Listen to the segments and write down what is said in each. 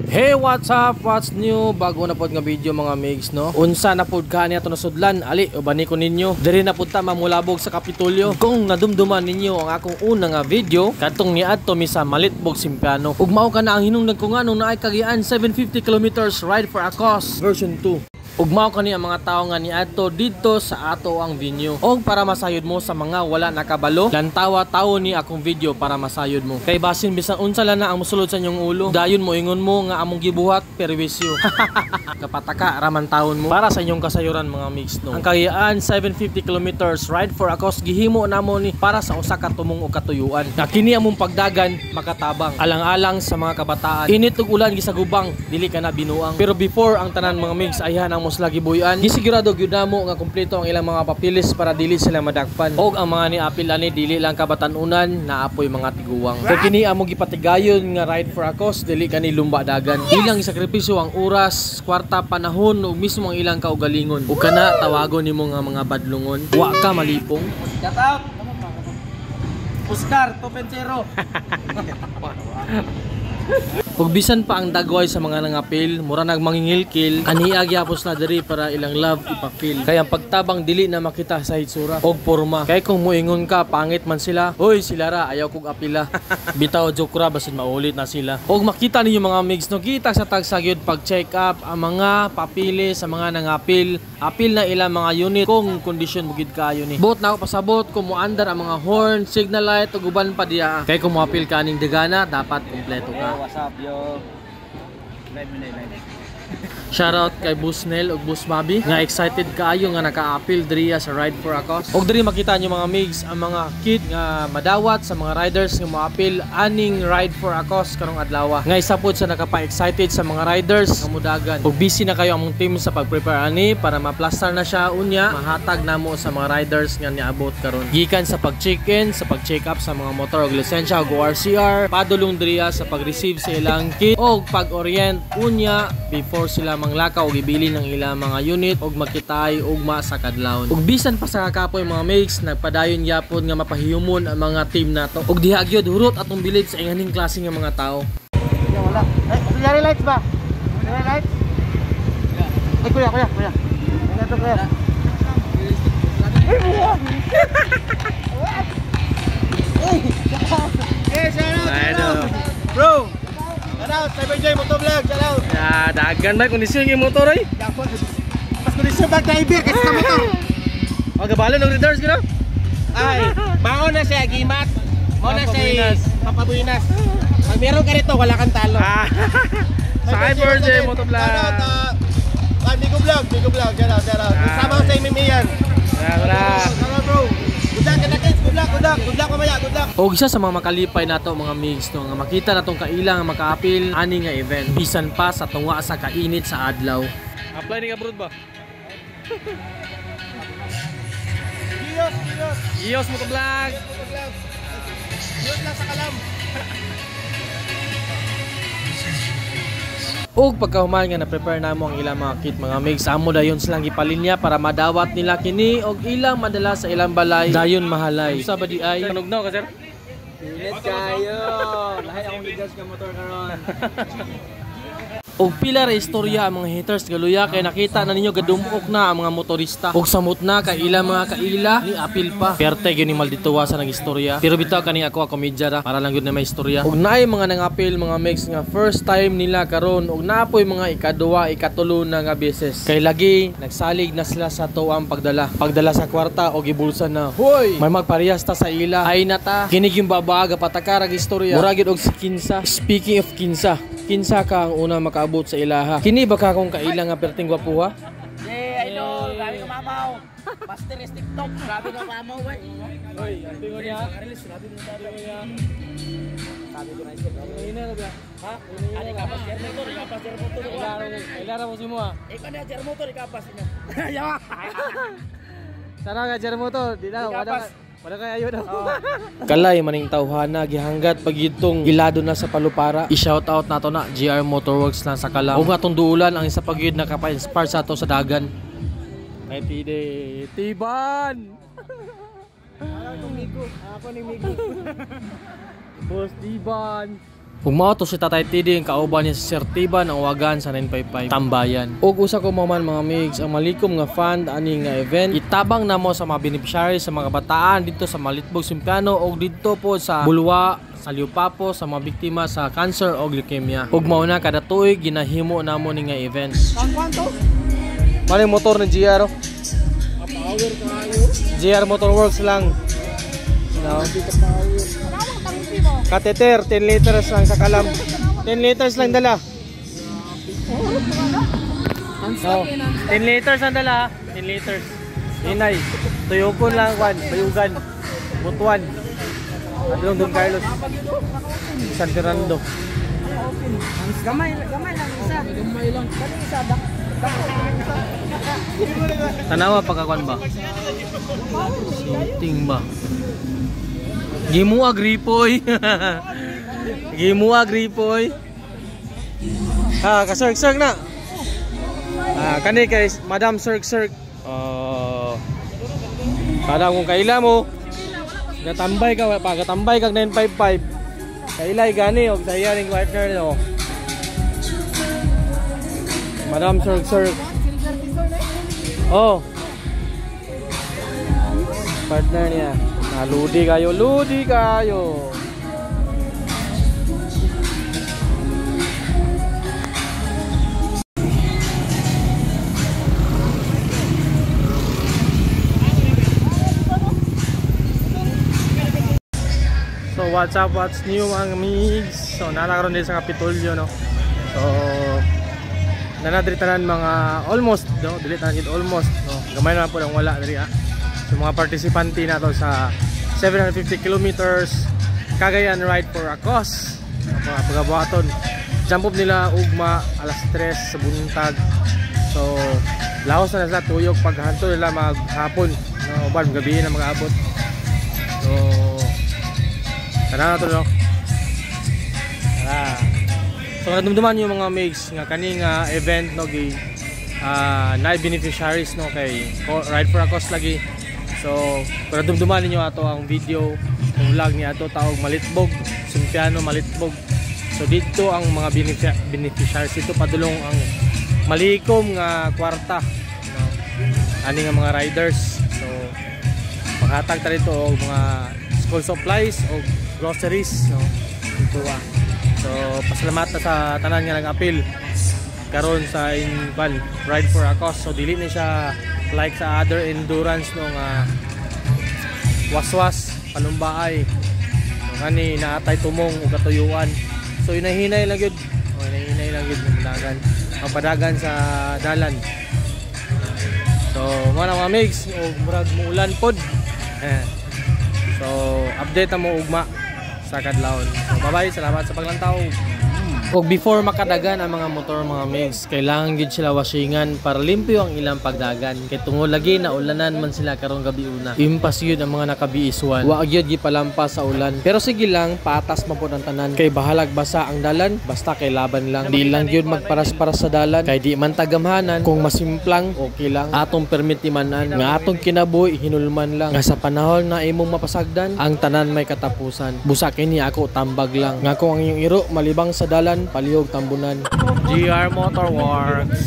Hey, what's up? What's new? Bago na pod nga video mga migs, no? Unsa na pod ka niya to nasudlan? Ali, ubani ko ninyo. Diri na pod ta mamulabog sa Kapitolyo. Kung nadumduman ninyo ang akong una nga video, katong niadto mi sa Malitbog Simpiano. Ug mao ka na ang hinungdan ko nga nung naay kagian 750 kilometers ride for a cause version 2. Ug mao kani ang mga tawo nga niadto didto sa ato ang venue. Og para masayod mo sa mga wala nakabalo, lantawa tawo ni akong video para masayod mo. Kay basin bisan unsa lang na ang mosulod sa inyong ulo, dayon mo ingon mo nga among gibuhat perwisyo. Kapataka raman taon mo para sa inyong kasayuran mga mix, no. Ang kagian 750 kilometers ride for a cause gihimo namo ni para sa usa ka tumong o katuyuan. Na kini among pagdagan makatabang, alang-alang sa mga kabataan. Init ug ulan gisagubang, dili ka na binuang. Pero before ang tanan mga mix ayhan ang lagi buyan, gisigurado gyud namo nga kumpleto ang ilang mga papilis para dili sila madakpan. Og ang mga niapil ani dili lang kabatan-unan, naapoy mga tiguwang. Kay kini amo gipatigayon nga ride for a cause, dili kani lumba dagan. Ilang isakripisyo ang oras, kwarta, panahon ug mismo ang ilang kaugalingon. Ug kana tawagon nimo nga mga badlungon, wa ka malipong. Shout out. Oscar 2.0. Ug bisan pa ang dagway sa mga nangapil, mura nagmangingilkil, aniya gyapos na diri para ilang love ipafeel. Kaya ang pagtabang dili na makita sa hitsura og porma. Kay kung muingon ka pangit man sila, hoy sila ra ayaw kog apila. Bitaw joke ra basin maulit na sila. Og makita ninyo mga migs, no, kita sa tagsagyod pag check up ang mga papili sa mga nangapil, apil na ilang mga unit kung kondisyon mo gid kayo ni. Bot na ako pasabot kung muandar ang mga horn, signal light ug uban pa diya. Kay kung moapil ka ning dagana, dapat kompleto ka. What's up, yo? Live minute. Shoutout kay Busnel ug Bus Bobby nga excited kaayo nga naka-appeal diri sa ride for a cause. Og diri makita nyo mga migs ang mga kit nga madawat sa mga riders nga mo-appeal aning ride for a cause karong adlaw. Nga isa pod sa nakapa-excited sa mga riders nga mudagan. Ug busy na kayo among team sa pag-prepare ani para ma-plaster na siya unya mahatag namo sa mga riders nga niabot karon. Gikan sa pag-check-in, sa pag-check up sa mga motor ug lisensya ug ORCR, padulong diri sa pag-receive sa ilang kit og pag-orient unya before sila manglakaw og ibili ng ilang mga unit og makitay ugma sa kadlawon. Ug bisan pa sa kapoy mga mates, nagpadayon yapon nga mapahiyumon ang mga team nato. Ug diha gyud hurot atong bilid sa inganing klase nga mga tao. Ya wala. Auxiliary lights ba? Auxiliary lights? Ay kuya. Ano to kuya? Shout out. Bro. Shout out, Cyber J Motovlog, shout out. Ya, dagan ba kondisyon ng motor ay? Pas kondisyon ba driver kasi sa motor. Magabalo ng readers gino? Ay, baon na siya gimat. Mo na siya papabuinas. Pag meron ka rito, wala kang talo. Cyber J Motovlog. Shout out. Bigo Vlog, shout out. Sama ko sa Mimian. Shout out bro. Good luck mamaya. Og isa sa mga makalipay nato mga migs, no, nga makita natong kaila nga makaapil ani nga event bisan pa sa tunga sa kainit sa adlaw. Apply ni abroad ba? Gios mo to vlog. Gios lang sa kalam. Og pagkahuman nga na-prepare namo ang ilang mga kit mga migs, amo dayon silang gipalinya para madawat nila kini og ilang madala sa ilang balay dayon mahalay. Sa badi ay kanugnaw ka sir? Pilit kayo. Lahat akong ligas ka motor karon. Og pila ra istorya ang mga haters galuya kay nakita na ninyo gadumok na ang mga motorista. Og samot na kay ilang mga kaila ni apil pa. Perte gyud ni maldituwa sa nang istorya. Pero bitaw kani ako komedya ra para lang gyud na may istorya. Og naay mga nangapil mga mix nga first time nila karon og naapoy mga ikaduwa, ikatulo na nga beses. Kay lagi nagsalig na sila sa tuwang pagdala sa kwarta og gibulsa na. Hoy, may magparehas ta sa ila. Ay nata kini gyud babaga patakarag istorya. Mura gyud og si Kinsa. Speaking of Kinsa ka ang una makaabot sa ilaha. Kini ba ka kung kaila nga perting gwapuha? Hey, idol, grabe ka mamaw. Master is TikTok, grabe ka mamaw, wey. Hoy, sabi ko niya. Grabe niya. Sabi ko na isip. Ina na ba? Ha? Ano ka pas motor, Ilara mo si mo ha? Ikaw na jar motor, ikapas niya. Yawa. Sana nga jar mo to. Di na, wala kaya yun. Kalay maning tawhana gihanggat pagitong gilado na sa palupara. I-shout out nato na GR Motorworks lang sa Kalam. Ug atong duulan ang isa pagyud nakapa-inspire sa ato sa dagan. Ay tide, Tiban. Ako ni Migo. Boss Tiban. Ug mao to si Tatay Tidi ang kauban niya sa Sir Tiban ang wagan sa 955 Tambayan. Ug usa ko man mga migs ang malikom nga fund ani nga event itabang namo sa mga beneficiaries sa mga bataan dito sa Malitbog Simpiano ug dito po sa Bulwa sa Liupapo sa mga biktima sa cancer o leukemia. Ug mao na kada tuig ginahimo namo ni nga event. Kwanto? Mali motor ni GR. Power kayo. GR Motorworks lang. No. Catheter 10 liters lang sa kalam. 10 liters lang dala. No. 10 liters ang dala. 10 liters. Inay. Tuyokon lang kwan, bayugan. Butuan. Adlong Don Carlos. San Fernando. Gamay lang isa. Gamay lang. Kani isa Tanawa pagkakuan ba? Shooting ba? Gimuag ripoy. Gimuag ripoy. Ha, ka-sirk na. Kani kay Madam Sirk. Kada kung kaila mo. Gatambay ka pagkatambay kag 955. Kailay gani og saya ning partner no. Madam Sirk. Oh. Partner niya. Ludi kayo. So what's up, what's new mga migs? So nalakaroon din sa Kapitolyo no. So nanadritanan mga almost no, dilitan it almost no. Gamay na po lang wala diri So mga partisipante na to sa 750 kilometers Cagayan Ride for a Cause. Mga pagabuhaton. Jump up nila ugma alas 3 sa buntag. So laos na sila tuyok paghanto nila maghapon. No, uban gabi na mag-abot. So tara na to no. Tara. So nadumduman yung mga migs nga kaning event no gi na beneficiaries no kay Ride for a Cause lagi. So para dumduman ninyo ato ang video ang vlog ni ato taog Malitbog Simpiano Malitbog. So dito ang mga beneficiaries ito padulong ang malikom nga kwarta no? Ani nga mga riders. So maghatag ta dito og mga school supplies o groceries no ito So pasalamat sa tanan nga nag-appeal karon sa Ride for a Cause. So dili na siya like sa other endurance no nga waswas panumbaay so, kani naatay tumong ug katuyuan. So inahinay lang gyud ang padagan sa dalan. So mga migs og murag muulan pod. So update mo ugma sa kadlawon. So bye-bye, salamat sa paglantaw. Og before makadagan ang mga motor mga migs, kailangan gid sila washingan para limpyo ang ilang pagdagan. Kay tungod lagi na ulanan man sila karong gabi una. Impas gyud ang mga nakabiiswan. Wa gyud gipalampas sa ulan. Pero sige lang, patas man pud ang tanan. Kay bahalag basa ang dalan, basta kay laban lang. Di lang gyud magparas-paras sa dalan. Kay di man tagamhanan, kung masimplang okay lang. Atong permit timanan nga atong kinabuhi hinulman lang. Nga sa panahon na imong mapasagdan, ang tanan may katapusan. Busa kini ako tambag lang. Nga kung ang iyong iro malibang sa dalan palihog tambunan. GR Motorworks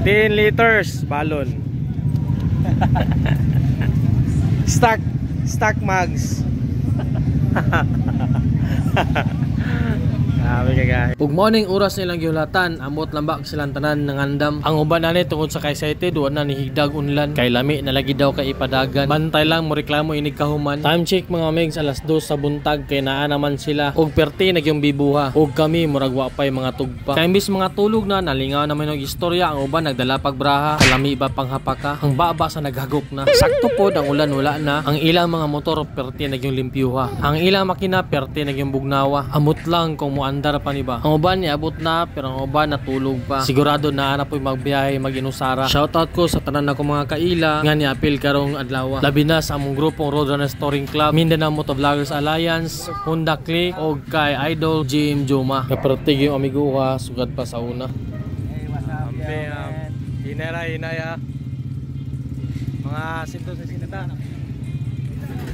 10 liters balon. Stock mags. Ug mao ning oras nilang gihulatan, amot lambak silang tanan nangandam. Ang uban ani tungod sa excited wa na nihigdag unlan kay lami na lagi daw kay ipadagan. Bantay lang mo reklamo inig kahuman. Time check mga migs alas 2 sa buntag kay naa naman sila ug perti nagyong bibuha. Ug kami murag wa pay mga tugpa. Kay imbis mga tulog na nalingaw naman og istorya ang uban nagdala pagbraha. Lami ba panghapaka. Ang baba sa naghagop na. Sakto pod ang ulan wala na. Ang ilang mga motor perti nagyong limpyuha. Ang ilang makina perti nagyong bugnawa. Amot lang kung andar pa ni ba. Ang uban niabot na pero ang uban natulog pa. Sigurado na ana po'y magbiyahe mag-inusara. Shoutout ko sa tanan ako mga kaila nga niapil karong adlaw. Labi na sa among grupong Roadrunners Touring Club, Mindanao Motovloggers Alliance, Honda Click o kay Idol Jim Juma. Kapertig yung amigo ha, sugad pa sa una. Hinaya. Mga sinto sa sinita.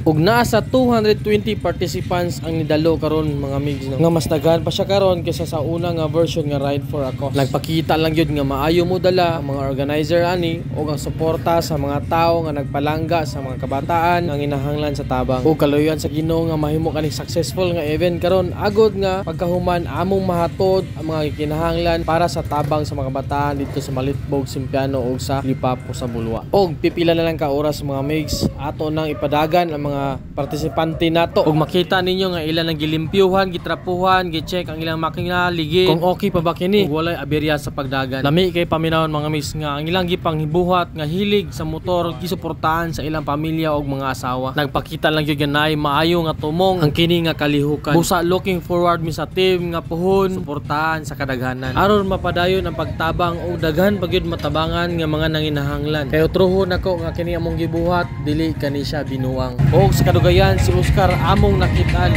ug naa sa 220 participants ang nidalo karon mga migs no. Nga mas daghan pa siya karon kaysa sa una nga version nga Ride for a Cause. Nagpakita lang yun nga maayo mo dala ang mga organizer ani ug ang suporta sa mga tao nga nagpalangga sa mga kabataan ang inahanglan sa tabang ug kaluyan sa Ginoo nga mahimo kani successful nga event karon agod nga pagkahuman among mahatod ang mga kinahanglan para sa tabang sa mga kabataan dito sa Malitbog, Simpiano ug sa Lipapo sa Bulwa. Og pipila na lang ka oras mga migs ato nang ipadagan ang mga partisipante nato ug makita ninyo nga ilan ang gilimpyuhan, gitrapuhan, gi-check ang ilang makina, ligi kung okay pa ba kini ug walay aberya sa pagdagan. Lami kay paminawon mga migs nga ang ilang gipanghibuhat nga hilig sa motor gisuportahan sa ilang pamilya ug mga asawa. Nagpakita lang gyud ganay maayo nga tumong ang kini nga kalihukan. Busa looking forward mi sa team nga puhon suportahan sa kadaghanan aron mapadayon ang pagtabang ug daghan pagyud matabangan nga mga nanginahanglan. Kay utruhon ako nga kini among gibuhat dili kani siya binuang. Og sa kadugayan si Oscar among nakitaan.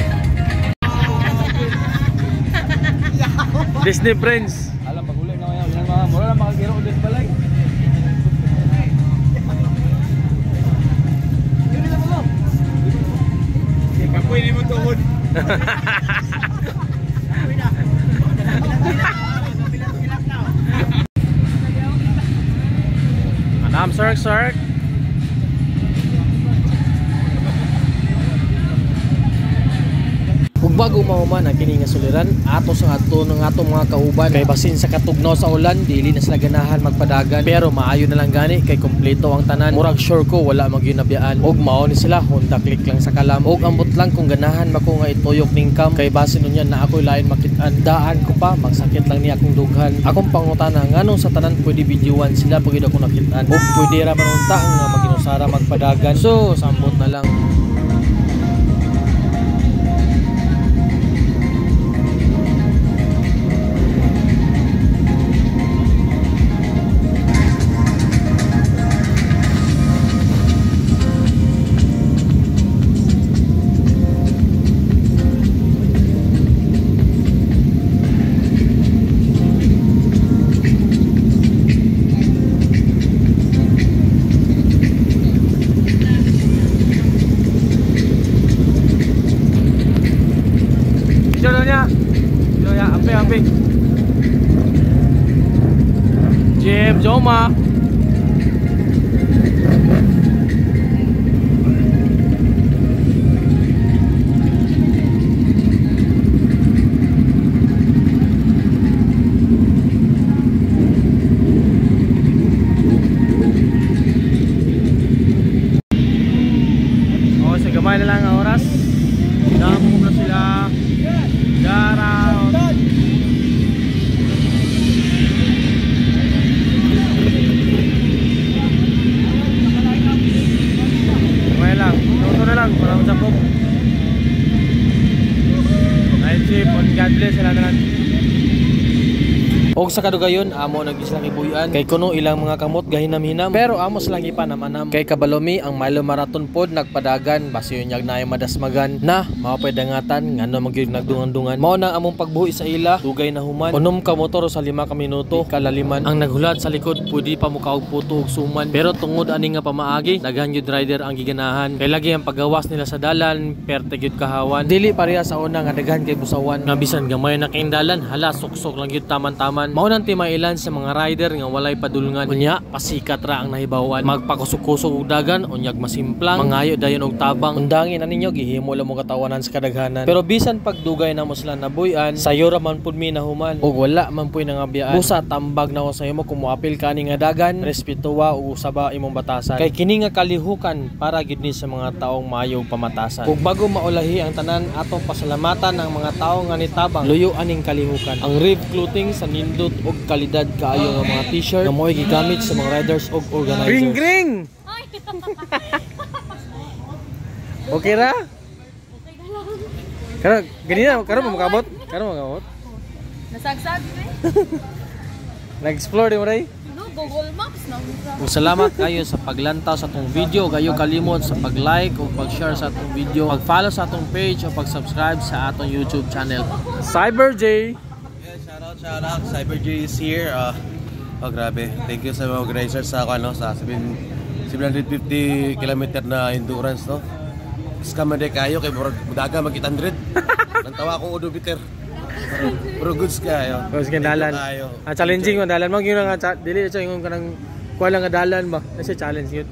Disney Friends. Alam magulay na ngayon, mga mura lang makagiro ulit balay. Kapoy ni mo tuhod. Anam sirk. Ug bago mahuman ang kini nga suliran ato sa adto ng atong mga kauban kay basin sa katugnaw sa ulan dili na sila ganahan magpadagan pero maayo na lang gani kay kompleto ang tanan. Murag sure ko wala magyunabiyaan ug mao ni sila Honda Click lang sa kalam ug ambot lang kung ganahan mako nga ituyok ning cam kay basin nun yan na ako'y lain makit-an daan ko pa magsakit lang ni akong dughan. Akong pangutana nganong sa tanan pwede videoan sila pagid ako nakit-an ug pwede ra man unta nga maginusara magpadagan so sambot na lang. Ampe. Jim Joma. Sa gamay na lang ang oras. Damo na sila. Garaw. Para magsapok night shift on God bless sila na lang. Og sa kadugayon amo nagislang ibuyan kay kuno ilang mga kamot gahinam-hinam pero amo silang ipanam-anam kay kabalomi ang Milo Marathon pod nagpadagan basi unyag naay madasmagan na mapay dangatan ngano magyud nagdungan-dungan mao nang among pagbuhi sa ila dugay na human unom ka motor sa 5 ka minuto kalaliman ang naghulat sa likod pwede pa muka og puto og suman pero tungod ani nga pamaagi daghan gyud rider ang giganahan kay lagi ang paggawas nila sa dalan perte gyud kahawan dili pareha sa una nga daghan kay busawan nga bisan gamay na kay dalan hala suksok lang gyud taman-taman mao nang timailan sa mga rider nga walay padulngan unya pasikat ra ang nahibawan magpakusog-kusog og dagan unyag masimplang mangayo dayon og tabang undangin na ninyo gihimo lang mo katawanan sa kadaghanan pero bisan pagdugay na mo sila nabuyan sayo ra man pud mi nahuman ug wala man puy nangabiyaan busa tambag na ko sa imo kung moapil kani nga dagan respetuwa ug usaba imong batasan kay kini nga kalihukan para gid ni sa mga taong maayo pamatasan ug bago maulahi ang tanan atong pasalamatan ang mga tawo nga nitabang luyo aning kalihukan ang Rib Clothing sa nindot og kalidad kaayo nga mga t-shirt nga mo'y gigamit sa mga riders og organizers. Ring ring. Okay ra? Kara ganina karon makabot? Karon makabot? Nasagsag ni. Nag-explore di mo ray? No, Google Maps na. Salamat kayo sa paglantaw sa atong video. Kayo kalimot sa pag-like o pag-share sa atong video. Pag-follow sa atong page o pag-subscribe sa atong YouTube channel. Cyber J. Shout out, Cyber J is here. Oh grabe, thank you sa mga organizers sa 750 km na endurance no. Skamade kayo kay murag mudaga mag 800. Nantawa akong udo bitter. Pero goods kayo. Goods kang dalan. Challenging man dalan mo gyud nga dili sa ingon kanang kuha lang nga dalan ba. Nasa challenge yun.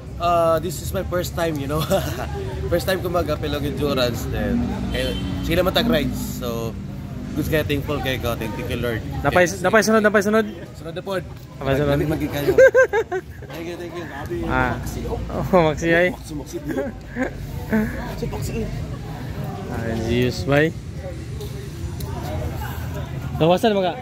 This is my first time, you know. First time ko mag-apel og endurance then. Kaya sila man tag rides. So goods kaya thankful kay God. Thank you Lord. Napay sunod. Sunod na pod. Napay sunod. Magi kayo. Thank you. Maxi ay. Zeus bay. Nawasan mga.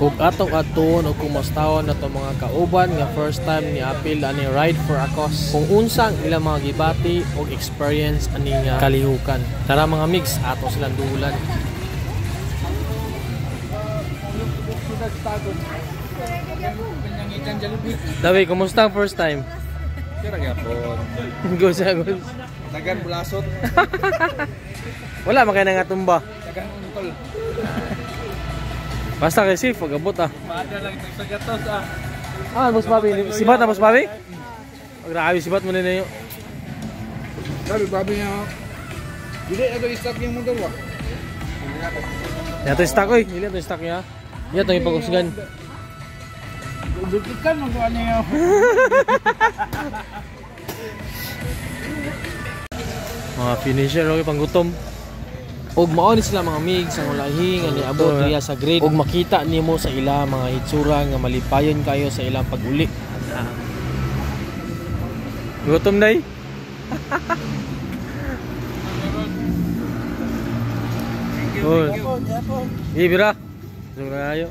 Ug atong aton og kumastawon na to mga kauban nga first time ni apil ani ride for Akos. Kung unsang ilang mga gibati og experience ani nga kalihukan. Tara mga mix ato silang duulan. Dawi, kumusta ang first time? Kira gyapon. Go sa go. Tagan bulasot. Wala man kay nga tumba. Tagan untol. Basta kay safe pag-abot ah. Maada lang sa gatos ah. Boss Bobby, sibat na Boss Bobby? Grabe sibat mo nila yun. Sabi babi niya. Dili ato i-stock yung motor wa. Yato stock oy, dili ato stock niya. Yato ipag-usgan. Dudukan mo ko ano yun. Mga finisher okay panggutom. Og mao ni sila mga migs ang ulahi nga niabot diya sa grade og makita nimo sa ila mga hitsura nga malipayon kayo sa ilang pag-uli. Gutom day. Oh. Ibira. Sura ayo.